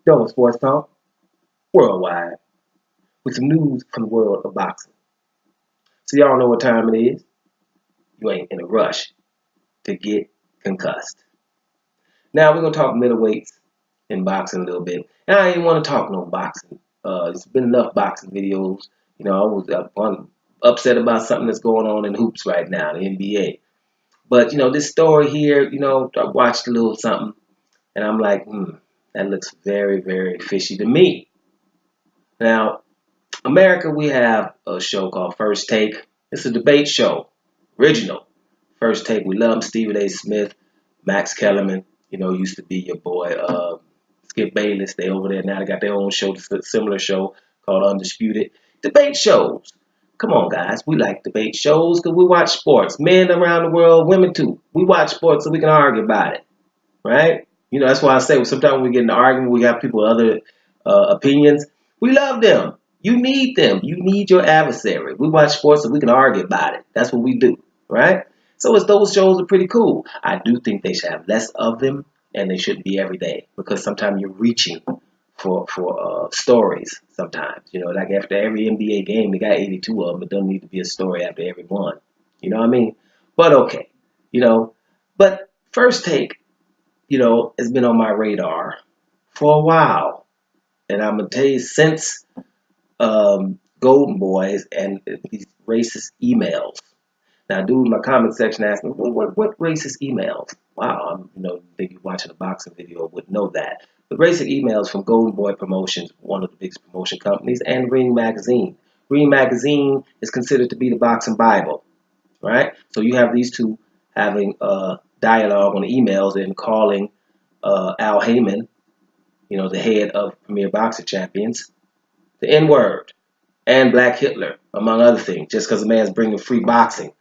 Double Sports Talk, worldwide, with some news from the world of boxing. So y'all know what time it is. You ain't in a rush to get concussed. Now we're gonna talk middleweights in boxing a little bit. And I ain't want to talk no boxing. There's been enough boxing videos. I was upset about something that's going on in hoops right now, the NBA. But this story here, I watched a little something, and I'm like, that looks very, very fishy to me. Now, America, we have a show called First Take. It's a debate show, original. First Take, we love them. Stephen A. Smith, Max Kellerman, used to be your boy Skip Bayless. They over there now. They got their own show, similar show called Undisputed. Debate shows. Come on, guys. We like debate shows because we watch sports. Men around the world, women too. We watch sports so we can argue about it, right? That's why I say sometimes when we get in an argument, we have people with other opinions. We love them. You need them. You need your adversary. We watch sports so we can argue about it. That's what we do, right? So those shows are pretty cool. I do think they should have less of them, and they shouldn't be every day because sometimes you're reaching for stories. Sometimes, like after every NBA game, they got 82 of them. It doesn't need to be a story after every one. You know what I mean? But okay, But First Take, has been on my radar for a while, and I'm gonna tell you since Golden Boys and these racist emails. Now, dude in my comment section asked me, what racist emails? Wow, think you're watching a boxing video would know that. But racist emails from Golden Boy Promotions, one of the biggest promotion companies, and Ring Magazine. Ring Magazine is considered to be the boxing Bible, right? So you have these two having a dialogue on emails and calling Al Heyman, the head of Premier Boxing Champions, the N-word and Black Hitler, among other things, just because the man's bringing free boxing,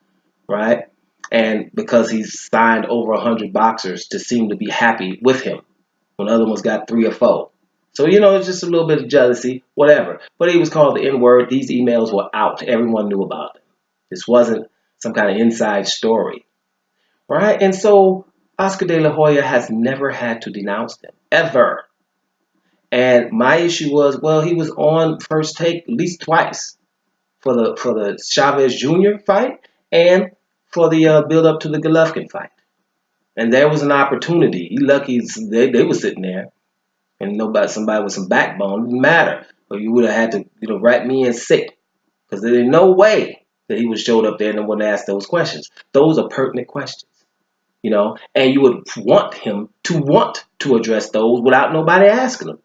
right? And because he's signed over 100 boxers to seem to be happy with him when other ones got 3 or 4. So, it's just a little bit of jealousy, whatever. But he was called the N-word. These emails were out. Everyone knew about them. This wasn't some kind of inside story, right? And so Oscar De La Hoya has never had to denounce them, ever. And my issue was, well, he was on First Take at least twice for the Chavez Jr. fight and for the build up to the Golovkin fight. And there was an opportunity. He lucky they were sitting there, and somebody with some backbone didn't matter. But you would have had to write me in sick because there's no way that he would showed up there and wouldn't ask those questions. Those are pertinent questions, and you would want him to want to address those without nobody asking them.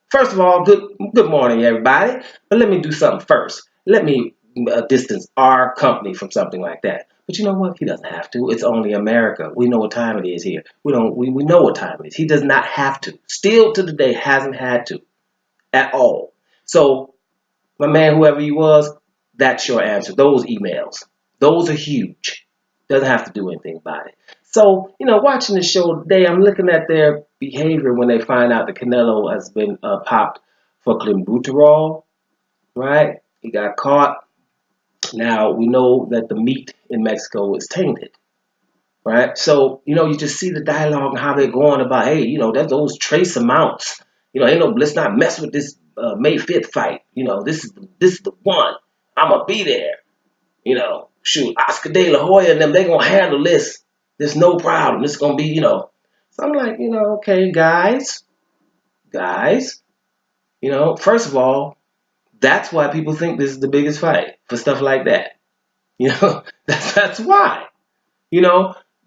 First of all, good morning, everybody. But let me do something first. Let me distance our company from something like that. But you know what? He doesn't have to. It's only America. We know what time it is here. We know what time it is. He does not have to. Still to the day hasn't had to at all. So, my man, whoever he was, that's your answer. Those emails. Those are huge. Doesn't have to do anything about it. So, watching the show today, I'm looking at their behavior when they find out that Canelo has been popped for clenbuterol, right? He got caught. Now, we know that the meat in Mexico is tainted, right? So, you just see the dialogue and how they're going about, hey, that's those trace amounts. Let's not mess with this May 5th fight. This is the one. I'm going to be there. Shoot, Oscar De La Hoya and them, they're going to handle this. There's no problem. It's going to be, So I'm like, okay, guys, first of all, that's why people think this is the biggest fight for stuff like that. That's why.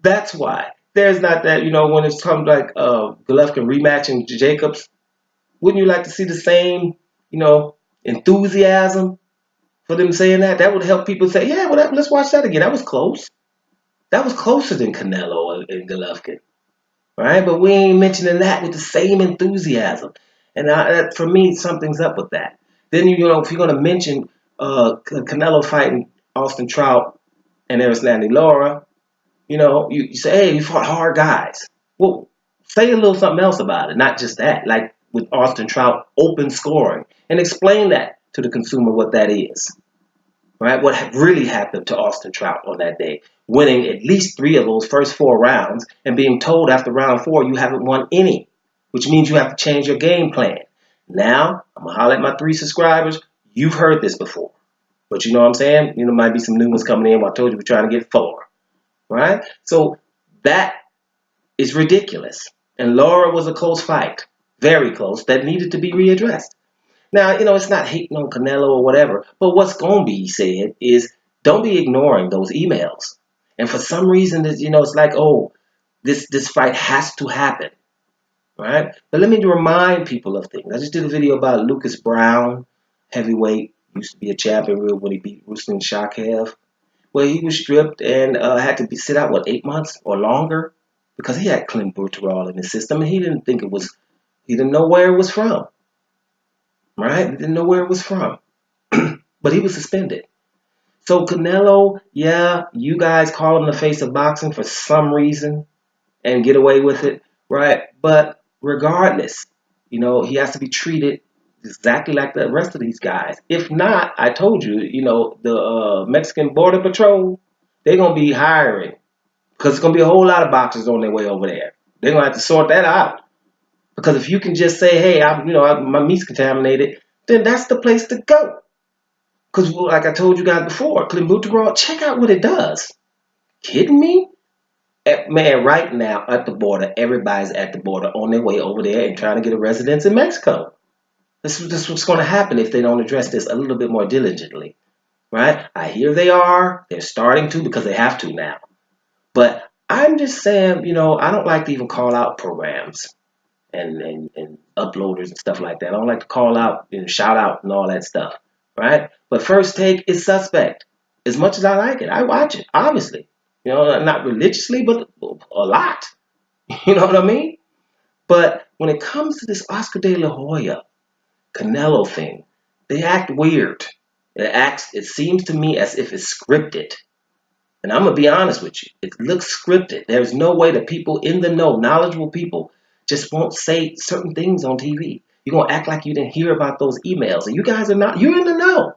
That's why. There's not that, when it's come like Golovkin rematching Jacobs, wouldn't you like to see the same, enthusiasm for them saying that? That would help people say, yeah, well, let's watch that again. That was close. That was closer than Canelo and Golovkin, right? But we ain't mentioning that with the same enthusiasm. And for me, something's up with that. Then, if you're going to mention Canelo fighting Austin Trout and Erislandy Lara, you say, hey, we fought hard guys. Well, say a little something else about it, not just that. Like with Austin Trout, open scoring. And explain that to the consumer what that is. Right? What really happened to Austin Trout on that day. Winning at least 3 of those first 4 rounds and being told after round 4 you haven't won any. which means you have to change your game plan. Now, I'm going to holler at my 3 subscribers. You've heard this before. But you know what I'm saying? You know, might be some new ones coming in. Well, I told you we're trying to get 4. Right? So that is ridiculous. And Laura was a close fight. Very close. That needed to be readdressed. Now, you know, it's not hating on Canelo or whatever. But what's going to be said is don't be ignoring those emails. And for some reason, you know, it's like, oh, this fight has to happen. Right? But let me remind people of things. I just did a video about Lucas Brown, heavyweight, used to be a champion when he beat Ruslan Shakhev, where he was stripped and had to sit out, what, 8 months or longer? Because he had clenbuterol in his system and he didn't know where it was from. Right? He didn't know where it was from. But he was suspended. So Canelo, yeah, you guys call him the face of boxing for some reason and get away with it, right? But regardless, you know, he has to be treated exactly like the rest of these guys. If not, I told you, you know, the Mexican Border Patrol, they're going to be hiring because it's going to be a whole lot of boxers on their way over there. They're going to have to sort that out. Because if you can just say, hey, my meat's contaminated, then that's the place to go. Because like I told you guys before, clenbuterol, check out what it does. Kidding me? Man, right now at the border, everybody's at the border on their way over there and trying to get a residence in Mexico. This is what's going to happen if they don't address this a little bit more diligently, right? I hear they are. They're starting to because they have to now. But I'm just saying, you know, I don't like to even call out programs and uploaders and stuff like that. I don't like to call out and shout out and all that stuff, right? But First Take is suspect. As much as I like it, I watch it, obviously. You know, not religiously, but a lot. You know what I mean? But when it comes to this Oscar De La Hoya Canelo thing, they act weird. It seems to me as if it's scripted. And I'm going to be honest with you. It looks scripted. There's no way that people in the know, knowledgeable people, just won't say certain things on TV. You're going to act like you didn't hear about those emails. And you guys are not. You're in the know. How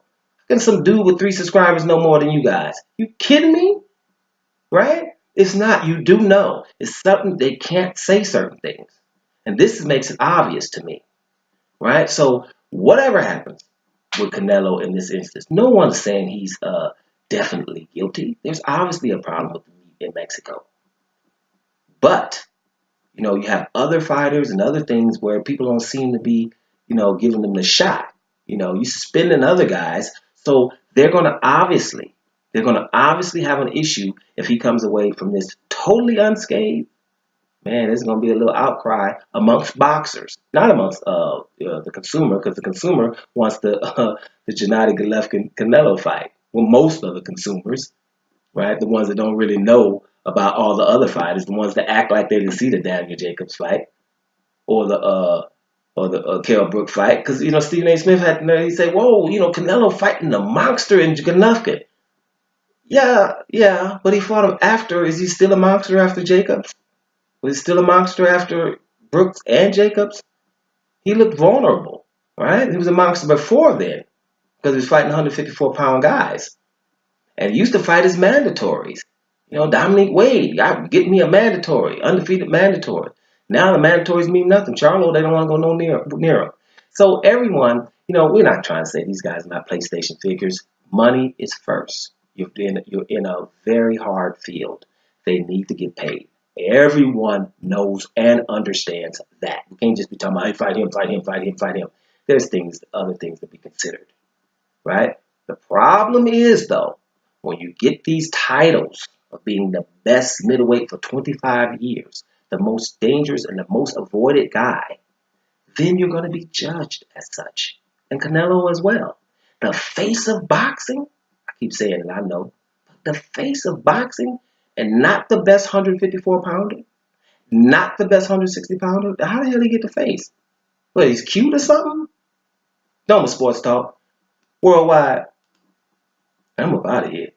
can some dude with 3 subscribers know more than you guys? You kidding me? Right? It's not. You do know. It's something they can't say certain things. And this makes it obvious to me. Right? So whatever happens with Canelo in this instance, no one's saying he's definitely guilty. There's obviously a problem with the meat in Mexico. But, you know, you have other fighters and other things where people don't seem to be, you know, giving them the shot. You know, you suspending other guys. So they're going to obviously have an issue if he comes away from this totally unscathed. Man, there's going to be a little outcry amongst boxers, not amongst the consumer, because the consumer wants the Gennady Golovkin-Canelo fight. Well, most of the consumers, right, the ones that don't really know about all the other fighters, the ones that act like they didn't see the Daniel Jacobs fight or the Kell Brook fight, because you know Stephen A. Smith he said, "Whoa, you know Canelo fighting the monster in Golovkin." Yeah, but he fought him after. Is he still a monster after Jacobs? Was he still a monster after Brooks and Jacobs? He looked vulnerable, right? He was a monster before then because he was fighting 154-pound guys. And he used to fight his mandatories. You know, Dominique Wade, get me a mandatory, undefeated mandatory. Now the mandatories mean nothing. Charlo, they don't want to go no near him. So everyone, you know, we're not trying to say these guys are not PlayStation figures. Money is first. You're in a very hard field. They need to get paid. Everyone knows and understands that. We can't just be talking about, hey, fight him. There's other things to be considered, right? The problem is, though, when you get these titles of being the best middleweight for 25 years, the most dangerous and the most avoided guy, then you're going to be judged as such. And Canelo as well. The face of boxing, I keep saying it, I know, the face of boxing and not the best 154-pounder, not the best 160-pounder, how the hell did he get the face? What, he's cute or something? No more sports talk. Worldwide. I'm up out of here.